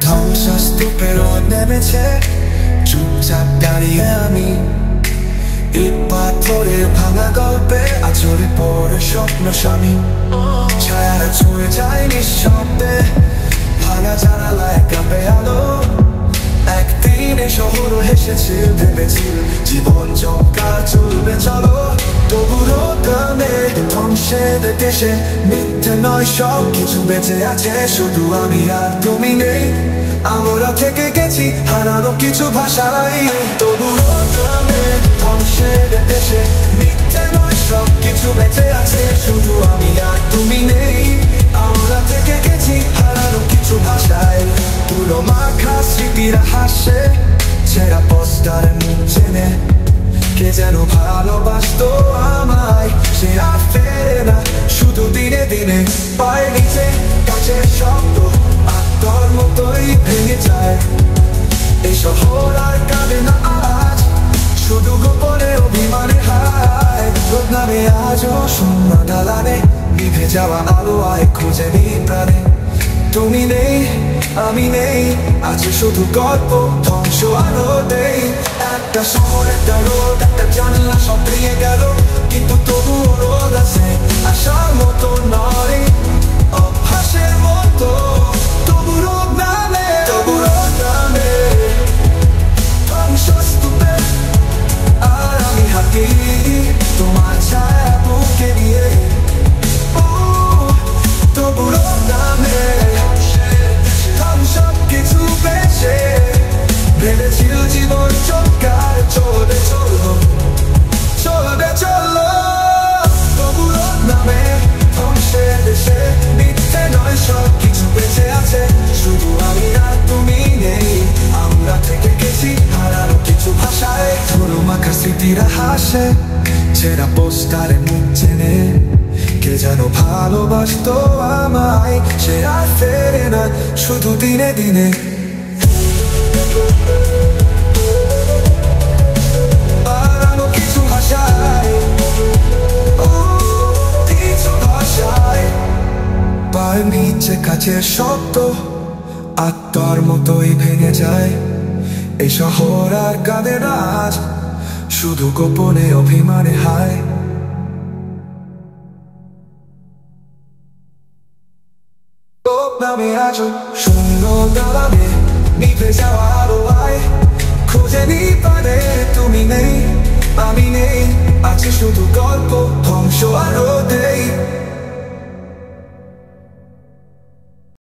ধ্বংসস্তূপের নেমেছে চুপচাপ দাঁড়িয়ে আমি ইট পাথরের ভাঙা গল্পে আচরে পড়ে স্বপ্ন স্বামী ছায়ারা ছুঁয়ে যায় নিঃশব্দে ভাঙা জানালায় কাঁপে আলো একদিন শহর হেসেছে ভেবেছিল জীবন চমকার চলবে চলো তবুও গ্রামে ধ্বংসের দেশে মিথ্যে নয় সব কিছু বেঁচে আছে শুধু আমি আর তুমি নেই আমরা থেকে গেছি হারানো কিছু ভাষাই তবুও গ্রামে ধ্বংসের দেশে মিথ্যে নয় সব কিছু বেঁচে আছে শুধু আমি আর তুমি নেই আমরা থেকে গেছি হারানো কিছু ভাষায় পুরো মাখা স্মৃতিরা হাসে ছেঁড়া পোস্টার মুখ চেনে কে যেন ভালোবাসতো আমায় সে আর ফেরে না শুধু দিনে দিনে পায়ে নিচে কাছের শব্দ আত্মার মতোই ভেঙে যায় এই শহর আর কাঁদে না আজ শুধু গোপনে অভিমানে হায় বদনামে আজও শূন্য ঢালানে নিভে যাওয়া আলো আয় খুঁজে নি প্রাণে তুমি নেই আমি নেই আছে শুধু গল্প ধ্বংস আলো দেই একটা শহর একটা রোড একটা জানলা সব ভেঙে গেল কিন্তু তবুও রোদ আছে আসার মতো নয় অভ্যাসের মতো তবু রোদ নামে ধ্বংসস্তূপে আর আমি হাঁটি তোমার ছায়া বুকে নিয়ে তবু রোদ নামে সব কিছু বেঁচে ভেবেছিল জীবন চমকার চলবে চললো তবু রোদ নামে ধ্বংসের দেশে মিথ্যে নয় সব কিছু বেঁচে আছে শুধু আমি আর তুমি নেই আমরা থেকে গেছি হারানো কিছু ভাষায় ধরো মাখা স্মৃতিরা হাসে ছেঁড়া পোস্টারে মুখ চেনে কে যেন ভালোবাসতো আমায় সে আর ফেরে না শুধু দিনে দিনে হারানো কিছু ভাষায় পায়ের নিচে কাছের শব্দ আত্মার মতোই ভেঙে যায় এই শহর আর কাঁদে না আজ শুধু গোপনে অভিমানে হায় নামে আজও শূন্য দালানে নিভে যাওয়া আলো আয় খুঁজে নি পারে তুমি নেই আমি নেই আছে শুধু গল্প ধ্বংস আরো